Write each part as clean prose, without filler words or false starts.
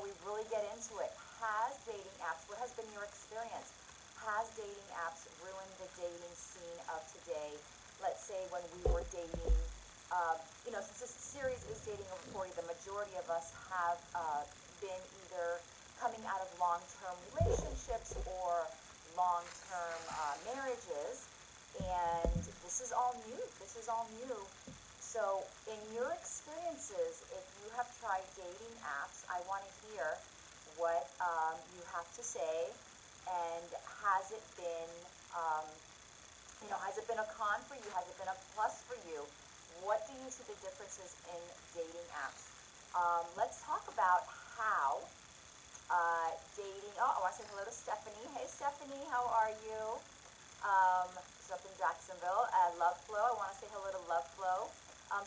before we really get into it, has dating apps, what has been your experience? Has dating apps ruined the dating scene of today? Let's say when we were dating, since this series is Dating Over 40, the majority of us have been either coming out of long-term relationships or long-term marriages, and this is all new. This is all new. So in your experiences, if you have tried dating apps, I want to hear what you have to say, and has it been, has it been a con for you? Has it been a plus for you? What do you see the differences in dating apps? Let's talk about how dating. Oh, I want to say hello to Stephanie. Hey, Stephanie, how are you? She's up in Jacksonville. Love Flow. I want to say hello to Love Flow.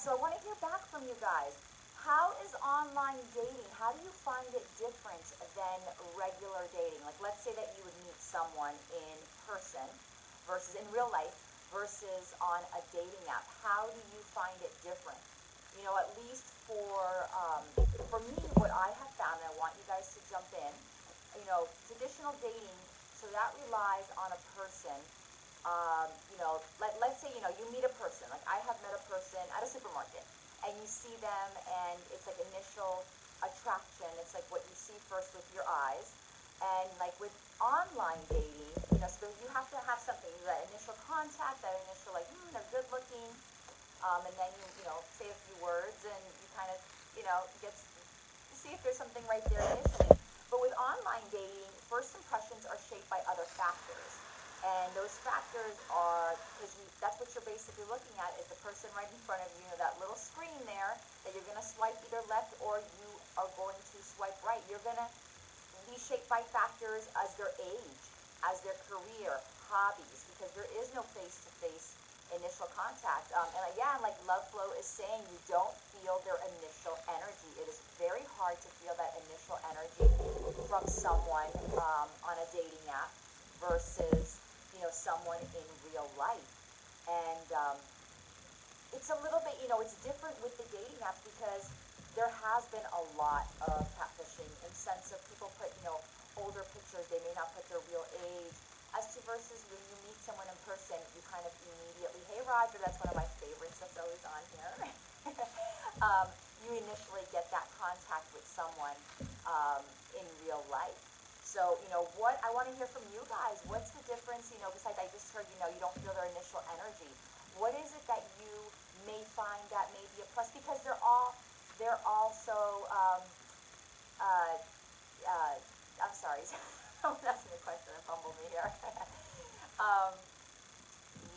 So I want to hear back from you guys. How is online dating? How do you find it different than regular dating? Like, let's say that you would meet someone in person versus in real life versus on a dating app. How do you find it different? At least for me, what I have found, and I want you guys to jump in, traditional dating, so that relies on a person. Let's say, you meet a person. Like, I have met a person at a supermarket, and you see them, and it's like initial attraction. It's like what you see first with your eyes. And like with online dating, so you have to have something, that initial contact, that initial, like, they're good looking, and then you say a few words, and you kind of, get to see if there's something right there initially. But with online dating, first impressions are shaped by other factors. And those factors are, because that's what you're basically looking at, is the person right in front of you, that little screen there, that you're going to swipe either left or you are going to swipe right. You're going to be shaped by factors as their age, as their career, hobbies, because there is no face-to-face initial contact. And again, like Love Flow is saying, you don't feel their initial energy. It is very hard to feel that initial energy from someone on a dating app versus someone in real life. And it's a little bit, it's different with the dating apps because there has been a lot of catfishing in the sense of people put, older pictures. They may not put their real age. As to versus when you meet someone in person, you kind of immediately, hey Roger, that's one of my favorites that's always on here. You initially get that contact with someone in real life. So, what I want to hear from you guys, what's the difference, besides I just heard, you don't feel their initial energy. What is it that you may find that may be a plus? Because they're also, I'm sorry, someone asked me a question and fumbled me here.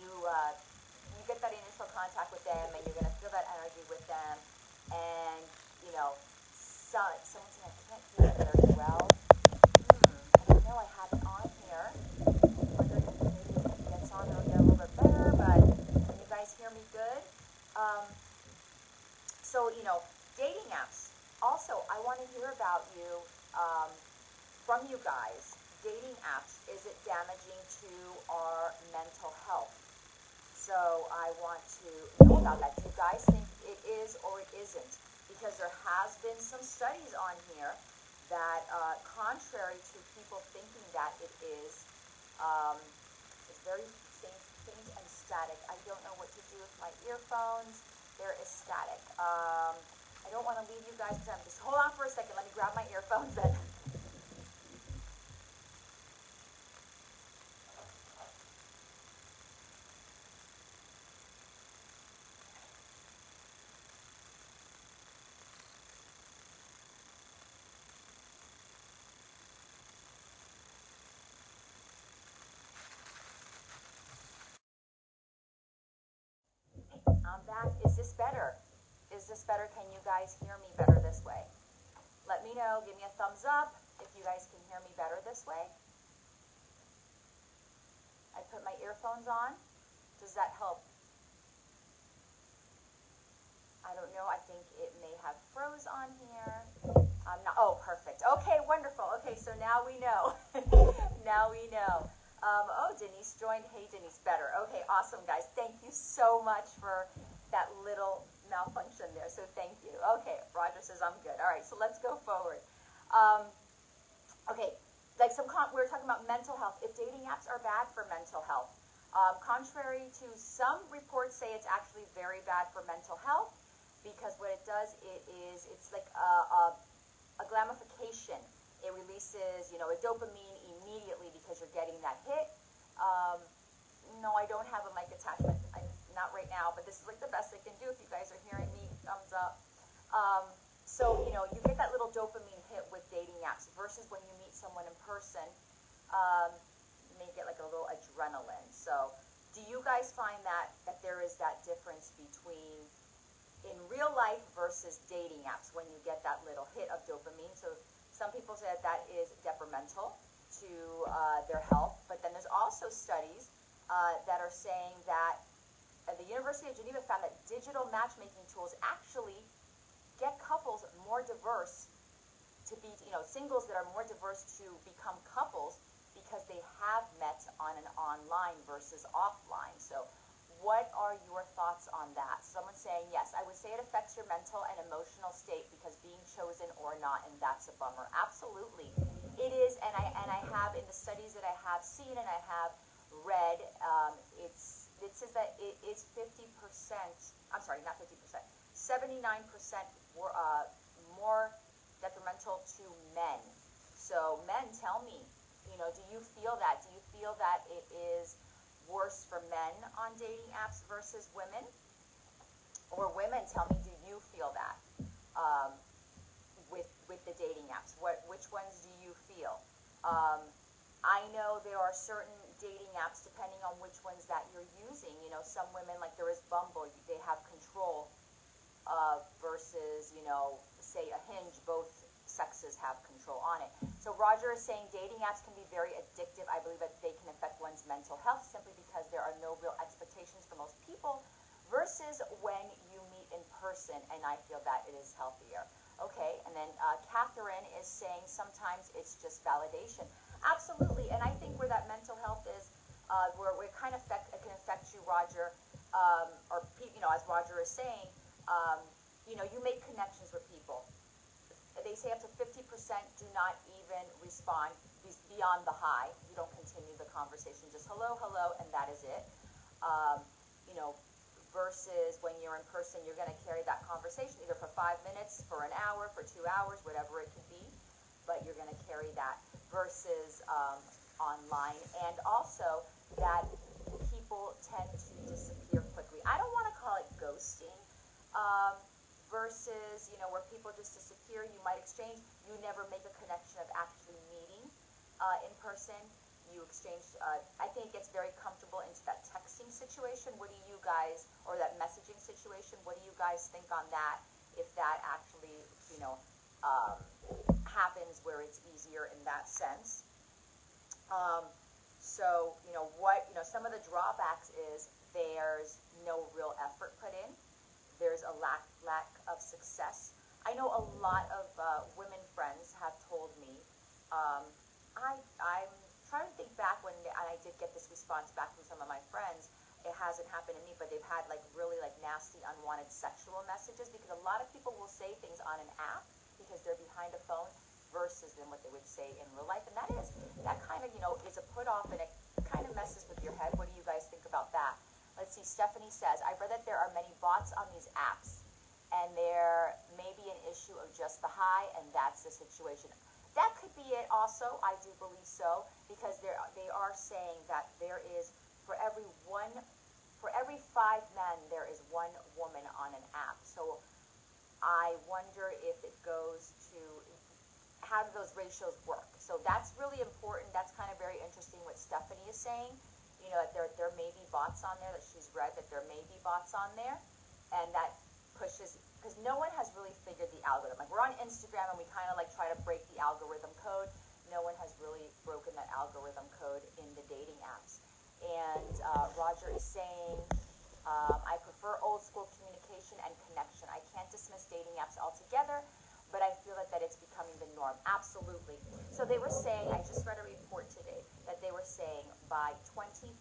You get that initial contact with them, and you're going to feel that energy with them, and, someone said, I can't hear it very well. I don't know, I have it on here. I'm wondering if maybe if it gets on, it'll get a little bit better, but can you guys hear me good? So, dating apps. Also, I want to hear about you, from you guys. Dating apps, is it damaging to our mental health? So I want to know about that. Do you guys think it is or it isn't? Because there has been some studies on here that, contrary to people thinking that it is, it's very faint and static. I don't know what to do with my earphones. There is static. I don't want to leave you guys because I'm just, hold on for a second. Let me grab my earphones then. I'm back. Is this better? Is this better? Can you guys hear me better this way? Let me know. Give me a thumbs up if you guys can hear me better this way. I put my earphones on. Does that help? I don't know. I think it may have froze on here. I'm not. Oh, perfect. Okay, wonderful. Okay, so now we know. Now we know. Oh, Denise joined. Hey, Denise, better. Okay, awesome, guys. Thank you so much for that little malfunction there. So thank you. Okay, Roger says I'm good. All right, so let's go forward. Um, okay, like we were talking about mental health. If dating apps are bad for mental health, contrary to some reports say it's actually very bad for mental health, because what it does, it's like a glamification. It releases, a dopamine immediately because you're getting that hit. Um, no, I don't have a mic attachment. Not right now, but this is like the best I can do. If you guys are hearing me, thumbs up. So, you get that little dopamine hit with dating apps versus when you meet someone in person. You may get like a little adrenaline. So, do you guys find that there is that difference between in real life versus dating apps when you get that little hit of dopamine? So, some people say that is detrimental to their health, but then there's also studies that are saying that the University of Geneva found that digital matchmaking tools actually get couples more diverse to be, singles that are more diverse to become couples because they have met on an online versus offline. So what are your thoughts on that? Someone's saying, yes, I would say it affects your mental and emotional state because being chosen or not, and that's a bummer. Absolutely. It is, and I have, in the studies that I have seen and I have read, it says that it is 50%, I'm sorry, not 50%, 79% more detrimental to men. So men, tell me, do you feel that? Do you feel that it is worse for men on dating apps versus women? Or women, tell me, do you feel that with the dating apps? Which ones do you feel? I know there are certain dating apps, depending on which ones that you're using. Some women, like there is Bumble, they have control versus, say a Hinge, both sexes have control on it. So Roger is saying dating apps can be very addictive. I believe that they can affect one's mental health simply because there are no real expectations for most people versus when you meet in person, and I feel that it is healthier. Okay, and then Catherine is saying sometimes it's just validation. Absolutely, and I think where that mental health is, where it kind of it can affect you, Roger, or as Roger is saying, you make connections with people. They say up to 50% do not even respond beyond the hi. You don't continue the conversation, just hello, hello, and that is it. Versus when you're in person, you're going to carry that conversation either for 5 minutes, for an hour, for 2 hours, whatever it could be, but you're going to carry that versus online. And also that people tend to disappear quickly. I don't want to call it ghosting. Versus, where people just disappear, you might exchange, you never make a connection of actually meeting in person. You exchange, I think it gets very comfortable into that texting situation. What do you guys, or that messaging situation, what do you guys think on that, if that actually, happens where it's easier in that sense? So, some of the drawbacks is there's no real effort put in. There's a lack of success. I know a lot of women friends have told me, I'm trying to think back when I did get this response back from some of my friends. It hasn't happened to me, but they've had really nasty, unwanted sexual messages, because a lot of people will say things on an app because they're behind a phone versus than what they would say in real life. And that kind of, is a put off, and it kind of messes with your head. What do you guys think about that? Let's see, Stephanie says, I read that there are many bots on these apps, and there may be an issue of just the hi, and that's the situation. That could be it also, I do believe so, because they are saying that there is, for every 5 men, there is 1 woman on an app. So I wonder if it goes to, how do those ratios work? So that's really important. That's kind of very interesting what Stephanie is saying. That there may be bots on there, that she's read that there may be bots on there, and that pushes, because no one has really figured the algorithm. Like, we're on Instagram and we kind of try to break the algorithm code. No one has really broken that algorithm code in the dating apps. And Roger is saying, I prefer old school communication and connection. I can't dismiss dating apps altogether, but I feel that it's becoming the norm. Absolutely. So they were saying, I just read a report today, that they were saying by 2036,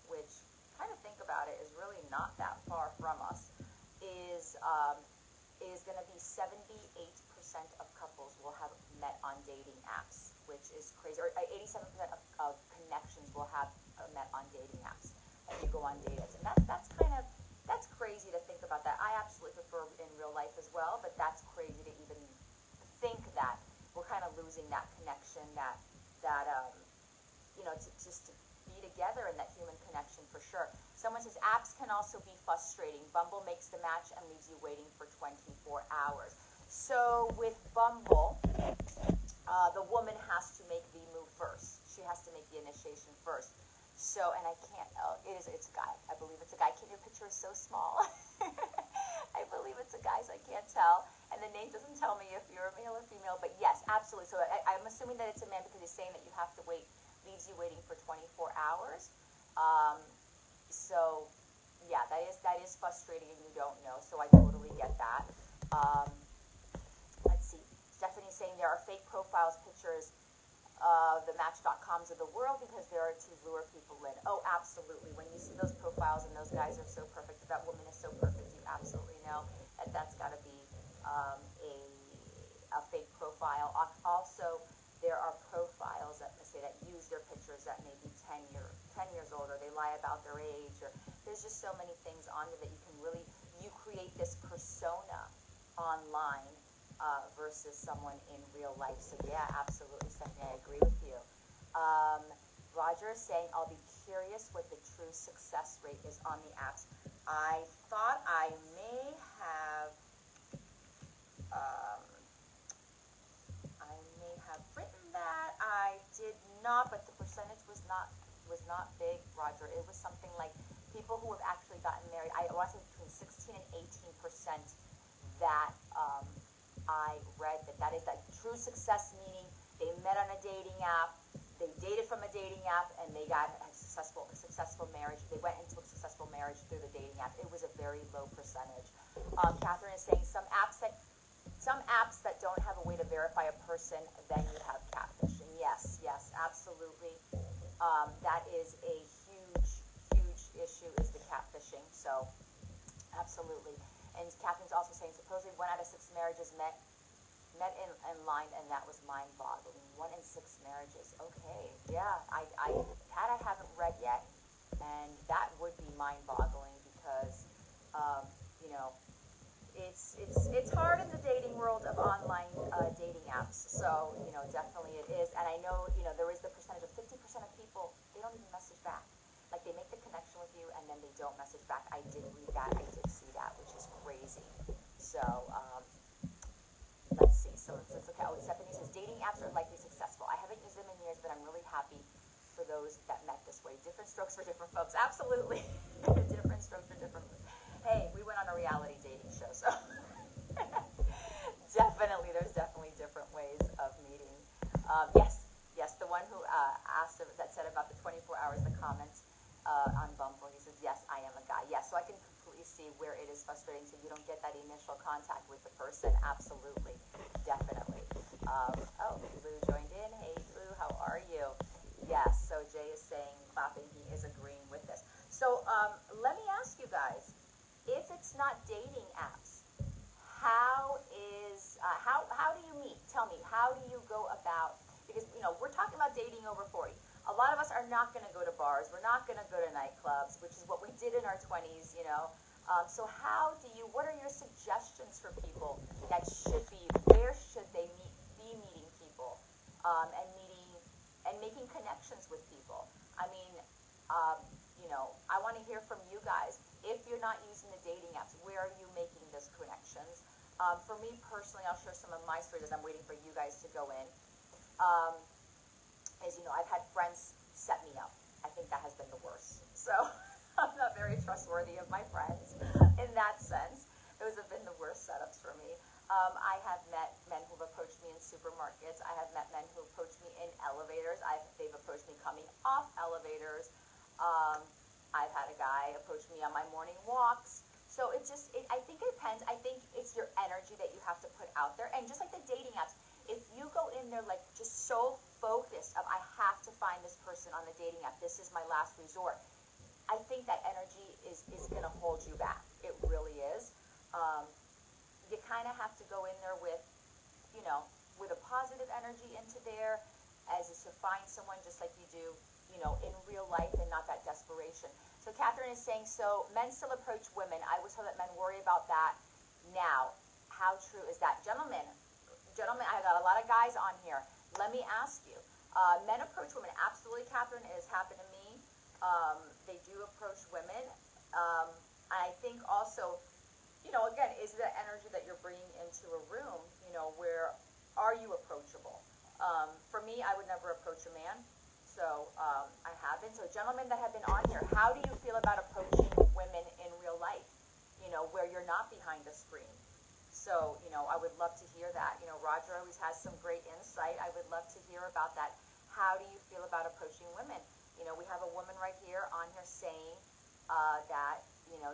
which, kind of think about it, is really not that far from us, is going to be 78% of couples will have met on dating apps, which is crazy. Or 87% of connections will have met on dating apps. And you go on dates, and that's crazy to think about that. I absolutely prefer in real life as well, but that's crazy to even think that we're kind of losing that connection, just to be together in that human connection for sure. Someone says apps can also be frustrating. Bumble makes the match and leaves you waiting for 24 hours. So with Bumble, the woman has to make the move first. She has to make the initiation first. So, and I can't, it's a guy. I believe it's a guy. Your picture is so small. I believe it's a guy, so I can't tell. And the name doesn't tell me if you're a male or female, but yes, absolutely. So I'm assuming that it's a man because he's saying that you have to wait, leaves you waiting for 24 hours. So, yeah, that is frustrating and you don't know, so I totally get that. Let's see. Stephanie's saying there are fake profiles, pictures, the Match.coms of the world because they are to lure people in. Oh, absolutely. When you see those profiles and those guys are so perfect, that woman is so perfect, you absolutely know that that's got to be a fake profile. Also, there are profiles that say that use their pictures that may be 10 years old, or they lie about their age, or there's just so many things on there that you create this persona online versus someone in real life. So yeah, absolutely, Stephanie, I agree with you. Roger is saying, I'll be curious what the true success rate is on the apps. I thought I may have written that. I did not, but the percentage was not big, Roger. It was something like people who have actually gotten married. I want to say between 16 and 18% that I read that is that true success, meaning they met on a dating app, they dated from a dating app, and they got a successful marriage. They went into a successful marriage through the dating app. It was a very low percentage. Catherine is saying some apps that don't have a way to verify a person, then you have catfish. And yes, absolutely. That is a huge issue, is the catfishing. So, absolutely. And Catherine's also saying supposedly 1 out of 6 marriages met in line, and that was mind-boggling. 1 in 6 marriages. Okay, yeah. I haven't read yet, and that would be mind-boggling because, it's hard in the dating world of online dating apps. So, definitely it is. And I know, there is the percentage of 50% of people, they don't even message back. Like, they make the connection with you, and then they don't message back. I did read that. I did see that, which is crazy. So, let's see. So, it's okay. Oh, Stephanie says, dating apps are likely successful. I haven't used them in years, but I'm really happy for those that met this way. Different strokes for different folks. Absolutely. Different strokes for different folks. Hey, we went on a reality dating show, so there's definitely different ways of meeting. Yes, the one who that said about the 24 hours, the comments on Bumble, he says, yes, I am a guy. Yes, so I can completely see where it is frustrating, so you don't get that initial contact with the person. Absolutely, definitely. Lou joined in. Hey, Lou, how are you? Yes, so Jay is saying, clapping, he is agreeing with this. So let me ask you guys, if it's not dating apps, how do you meet? Tell me, how do you go about, because, we're talking about dating over 40. A lot of us are not going to go to bars. We're not going to go to nightclubs, which is what we did in our 20s, So what are your suggestions for people that where should they be meeting people, and making connections with people? I mean, I want to hear from you guys. If you're not using the dating apps, where are you making those connections? For me personally, I'll share some of my stories as I'm waiting for you guys to go in. As you know, I've had friends set me up. I think that has been the worst. So I'm not very trustworthy of my friends in that sense. Those have been the worst setups for me. I have met men who've approached me in supermarkets. I have met men who approached me in elevators. They've approached me coming off elevators. I've had a guy approach me on my morning walks. So I think it depends. I think it's your energy that you have to put out there. And just like the dating apps, if you go in there like just so focused of, I have to find this person on the dating app, this is my last resort, I think that energy is going to hold you back. It really is. You kind of have to go in there with you know, with a positive energy into there, as is to find someone just like you do, you know, in real life and not that desperation. So Catherine is saying, so men still approach women. I was told that men worry about that now. How true is that? Gentlemen, I got a lot of guys on here. Let me ask you. Men approach women. Absolutely, Catherine. It has happened to me. They do approach women. I think also, you know, again, is the energy that you're bringing into a room, you know, where are you approachable? For me, I would never approach a man. So I haven't. So gentlemen that have been on here, how do you feel about approaching women in real life, you know, where you're not behind a screen? So, you know, I would love to hear that. You know, Roger always has some great insight. I would love to hear about that. How do you feel about approaching women? You know, we have a woman right here on here saying that, you know,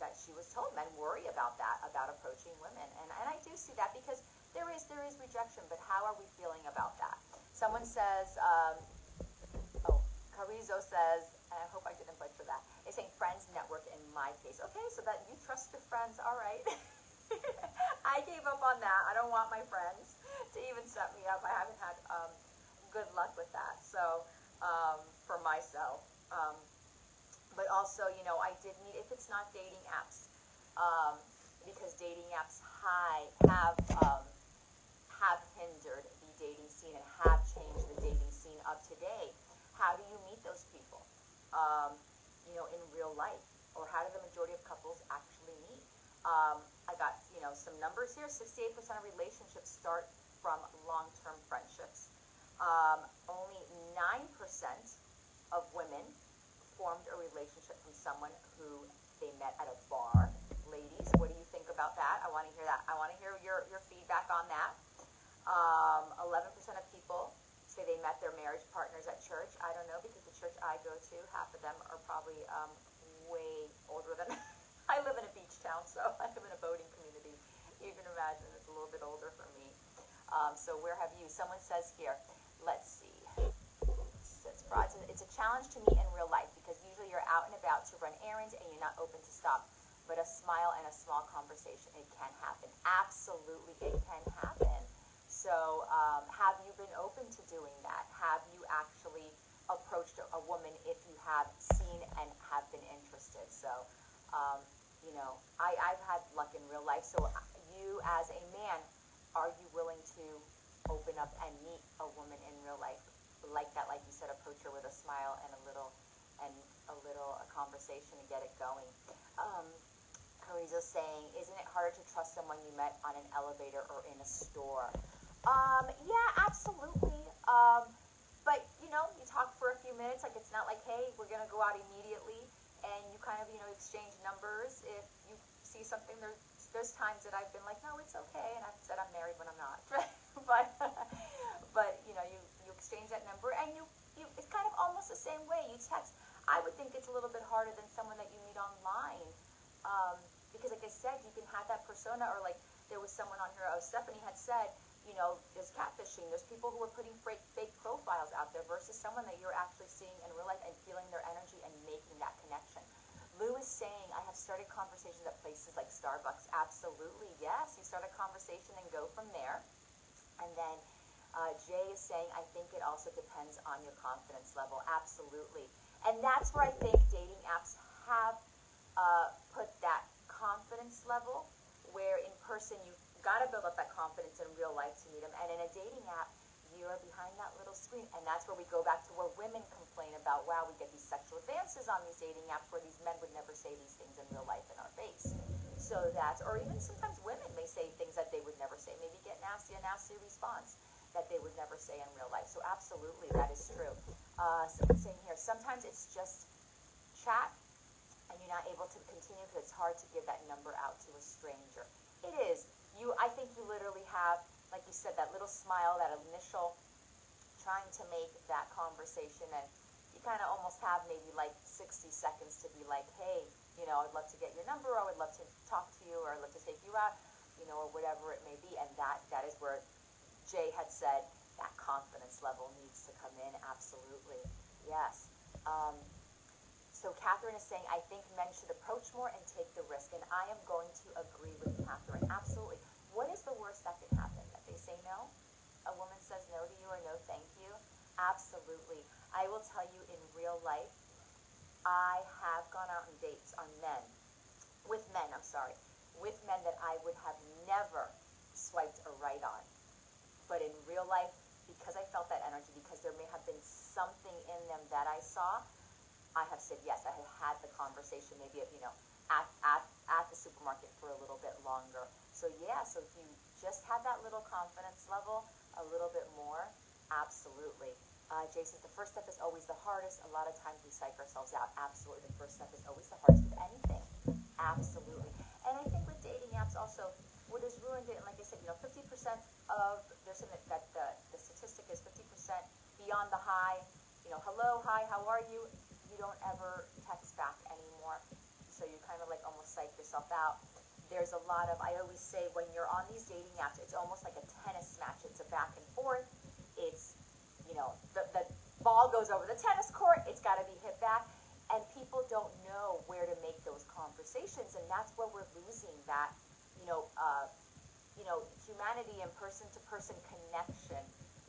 that she was told men worry about that, about approaching women. And I do see that because there is rejection, but how are we feeling about that? Someone says, Carrizo says, and I hope I didn't butcher that, is saying friends network in my case. Okay, so that you trust your friends, all right. I gave up on that. I don't want my friends to even set me up. I haven't had good luck with that. So for myself. But also, you know, I did need, if it's not dating apps, because dating apps have hindered the dating scene and have changed the dating scene of today. How do you meet those people, you know, in real life? Or how do the majority of couples actually meet? I got, you know, some numbers here. 68% of relationships start from long-term friendships. Only 9% of women formed a relationship from someone who they met at a bar. Ladies, what do you think about that? I want to hear that. I want to hear your feedback on that. 11% of people say they met their marriage partners at church. I don't know, because the church I go to, half of them are probably way older than I live in a beach town, so I live in a boating community. You can imagine it's a little bit older for me. So where have you? Someone says here, let's see. It's a challenge to meet in real life because usually you're out and about to run errands and you're not open to stop. But a smile and a small conversation, it can happen. Absolutely, it can happen. So have you been open to doing that? Have you actually approached a woman if you have seen and have been interested? So, you know, I've had luck in real life. So you as a man, are you willing to open up and meet a woman in real life like that? Like you said, approach her with a smile and a little conversation to get it going. Carizo's saying, isn't it harder to trust someone you met on an elevator or in a store? Yeah, absolutely. But, you know, you talk for a few minutes. Like, it's not like, hey, we're going to go out immediately. And you kind of, you know, exchange numbers. If you see something, there's times that I've been like, no, it's okay. And I've said I'm married when I'm not. but, you know, you exchange that number. And it's kind of almost the same way. You text. I would think it's a little bit harder than someone that you meet online. Because like I said, you can have that persona, or like there was someone on here, Stephanie had said, you know, there's catfishing. There's people who are putting fake profiles out there versus someone that you're actually seeing in real life and feeling their energy and making that connection. Lou is saying, I have started conversations at places like Starbucks. Absolutely, yes. You start a conversation and go from there. And then Jay is saying, I think it also depends on your confidence level. Absolutely. And that's where I think dating apps have put that confidence level, where in person you've got to build up that confidence in real life to meet them. And in a dating app, you're behind that little screen. And that's where we go back to where women complain about, wow, we get these sexual advances on these dating apps where these men would never say these things in real life in our face. So that's, or even sometimes women may say things that they would never say, maybe get a nasty response that they would never say in real life. So absolutely, that is true. Someone's saying here, sometimes it's just chat and you're not able to continue because it's hard to give that number out to a stranger. It is. I think you literally have, like you said, that little smile, that initial trying to make that conversation, and you kind of almost have maybe like 60 seconds to be like, hey, you know, I'd love to get your number, or I would love to talk to you, or I'd love to take you out, you know, or whatever it may be. And that is where Jay had said that confidence level needs to come in. Absolutely. Yes. So Catherine is saying, I think men should approach more and take the risk. And I am going to agree with Catherine. Absolutely. What is the worst that says no to you or no thank you? Absolutely. I will tell you, in real life, I have gone out on dates with men, with men that I would have never swiped a right on. But in real life, because I felt that energy, because there may have been something in them that I saw, I have said yes. I have had the conversation, maybe at the supermarket for a little bit longer. So yeah, so if you just have that little confidence level, a little bit more, absolutely. Jay says the first step is always the hardest. A lot of times we psych ourselves out. Absolutely, the first step is always the hardest with anything. Absolutely. And I think with dating apps also, what has ruined it, and like I said, 50% of, there's something that the statistic is 50% beyond the hi, hello, hi, how are you? You don't ever text back anymore. So you kind of like almost psych yourself out. There's a lot of, I always say, when you're on these dating apps, it's almost like a tennis match. It's a back and forth. It's, the ball goes over the tennis court. It's got to be hit back. And people don't know where to make those conversations. And that's where we're losing that, humanity and person-to-person connection,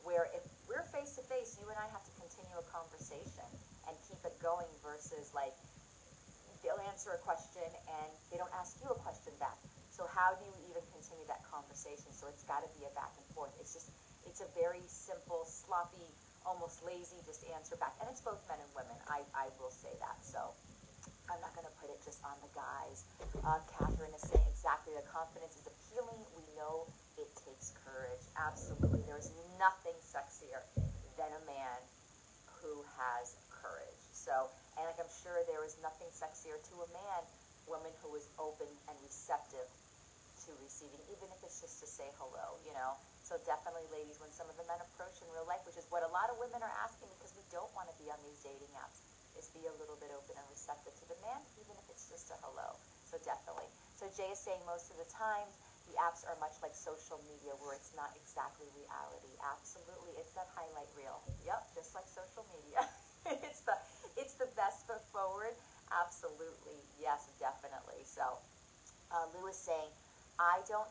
where if we're face-to-face, you and I have to continue a conversation and keep it going versus like they'll answer a question and they don't ask you a question back. So how do you even continue that conversation? So it's got to be a back and forth. It's a very simple, sloppy, almost lazy just answer back. And it's both men and women. I will say that. So I'm not going to put it just on the guys. Catherine is saying exactly, the confidence is appealing. We know it takes courage. Absolutely. There's nothing sexier than a man who has courage. So, and like I'm sure there is nothing sexier to a man, woman who is open and receptive to receiving, even if it's just to say hello, So definitely, ladies, when some of the men approach in real life, which is what a lot of women are asking because we don't want to be on these dating apps, is be a little bit open and receptive to the man, even if it's just a hello. So definitely. So Jay is saying most of the time, the apps are much like social media where it's not exactly reality. Absolutely. It's that highlight reel. Yep, just like social media. it's the best foot forward. Absolutely. Yes, definitely. So Lou is saying, I don't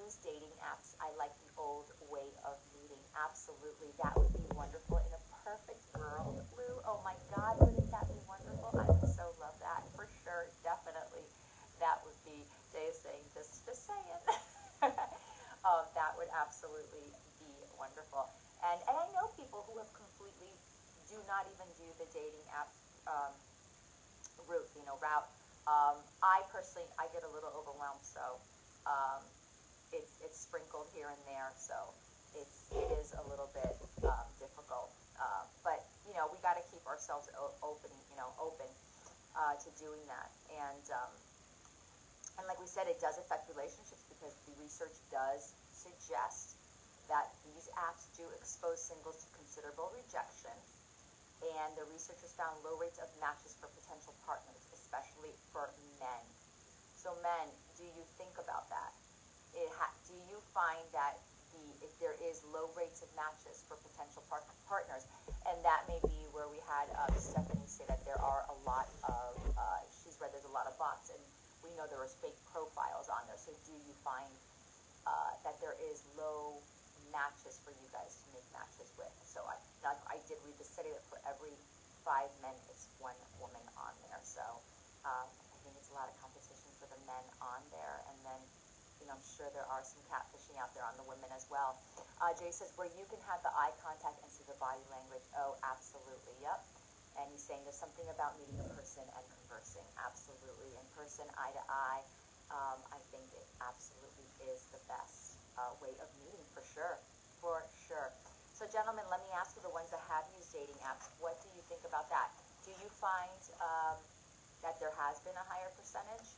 use dating apps. I like the old way of meeting. Absolutely. That would be wonderful in a perfect world, Lou. Oh my God, wouldn't that be wonderful? I would so love that for sure. Definitely. That would be, Jay is saying, just saying. That would absolutely be wonderful. And I know people who have completely do not even do the dating app route. I personally, I get a little overwhelmed, so it's sprinkled here and there, so it is a little bit difficult. But we got to keep ourselves open to doing that. And like we said, it does affect relationships because the research does suggest that these apps do expose singles to considerable rejection. And the researchers found low rates of matches for potential partners, especially for men. So men, do you think about that? Do you find that if there is low rates of matches for potential partners, and that may be where we had Stephanie say that there are a lot of, she's read there's a lot of bots, and we know there are fake profiles on there. So do you find that there is low matches for you guys to make matches with? So I did read the study that for every 5 men, it's 1 woman on there. So I think it's a lot of competition for the men on there, and then I'm sure there are some catfishing out there on the women as well. Jay says, where you can have the eye contact and see the body language. Oh, absolutely, yep. And he's saying there's something about meeting a person and conversing. Absolutely. In person, eye to eye, I think it absolutely is the best way of meeting, for sure. For sure. So, gentlemen, let me ask you, the ones that have used dating apps, what do you think about that? Do you find that there has been a higher percentage?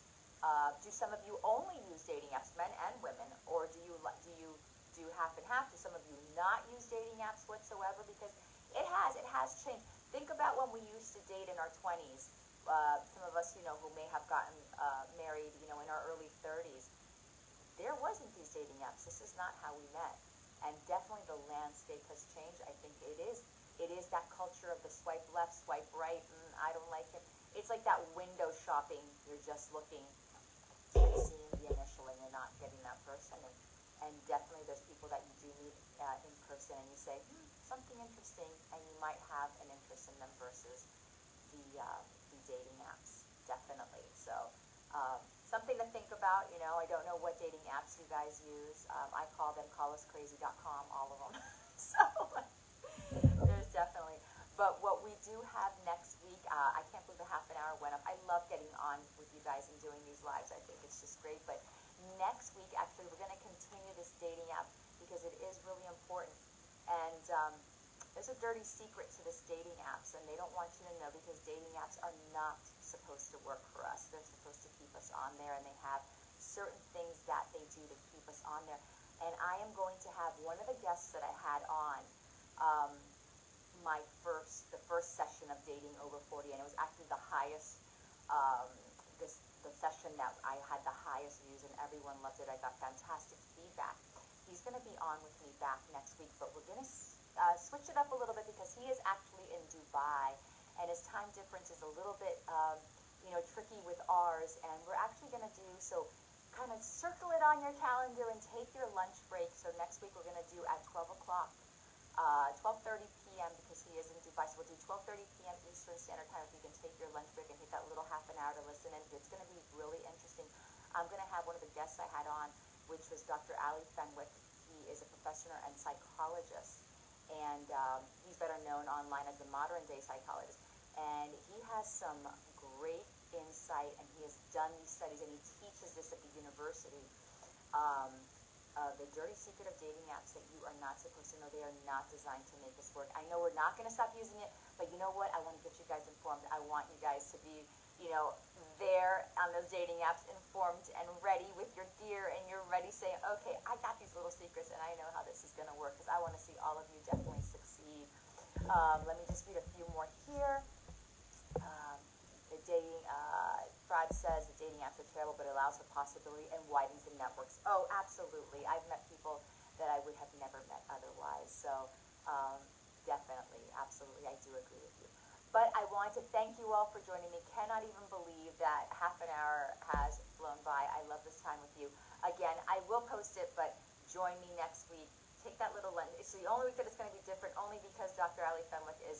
Do some of you only use dating apps, men and women, or do you do half and half? Do some of you not use dating apps whatsoever? Because it has changed. Think about when we used to date in our 20s. Some of us, who may have gotten married, in our early 30s. There wasn't these dating apps. This is not how we met. And definitely the landscape has changed. I think it is that culture of the swipe left, swipe right, I don't like him. It's like that window shopping. You're just looking and seeing the initial and you're not getting that person. And definitely there's people that you do meet in person, and you say, something interesting, and you might have an interest in them versus the dating apps, definitely. So something to think about. I don't know what dating apps you guys use. I call them calluscrazy.com, all of them. So there's definitely. But what we do have next week, I can't believe the half an hour went up. I love getting on with you guys and doing these lives. I think it's just great. But next week, actually, we're going to continue this dating app because it is really important. And there's a dirty secret to this dating apps, and they don't want you to know because dating apps are not supposed to work for us. They're supposed to keep us on there, and they have certain things that they do to keep us on there. And I am going to have one of the guests that I had on the first session of Dating Over 40, and it was actually the highest, the session that I had the highest views, and everyone loved it. I got fantastic feedback. He's going to be on with me back next week, but we're going to switch it up a little bit because he is actually in Dubai, and his time difference is a little bit, tricky with ours, and we're actually going to do, so kind of circle it on your calendar and take your lunch break. So next week we're going to do at 12 o'clock, 12:30 p.m. because he is in Dubai, so we'll do 12:30 p.m. Eastern Standard Time if you can take your lunch break and take that little half an hour to listen, and it's going to be really interesting. I'm going to have one of the guests I had on, which was Dr. Ali Fenwick. He is a professor and psychologist, and he's better known online as the modern-day psychologist, and he has some great insight, and he has done these studies, and he teaches this at the university. The dirty secret of dating apps that you are not supposed to know. They are not designed to make us work. I know we're not going to stop using it, but you know what? I want to get you guys informed. I want you guys to be, there on those dating apps, informed and ready with your gear, and you're ready saying, okay, I got these little secrets, and I know how this is going to work because I want to see all of you definitely succeed. Let me just read a few more here. The dating, Brad says the dating apps are terrible, but it allows for possibility and widens the networks. Oh, absolutely. I've met people that I would have never met otherwise. So definitely, absolutely, I do agree with you. But I want to thank you all for joining me. Cannot even believe that half an hour has flown by. I love this time with you. Again, I will post it, but join me next week. Take that little lunch. It's the only week that it's going to be different, only because Dr. Ali Fenwick is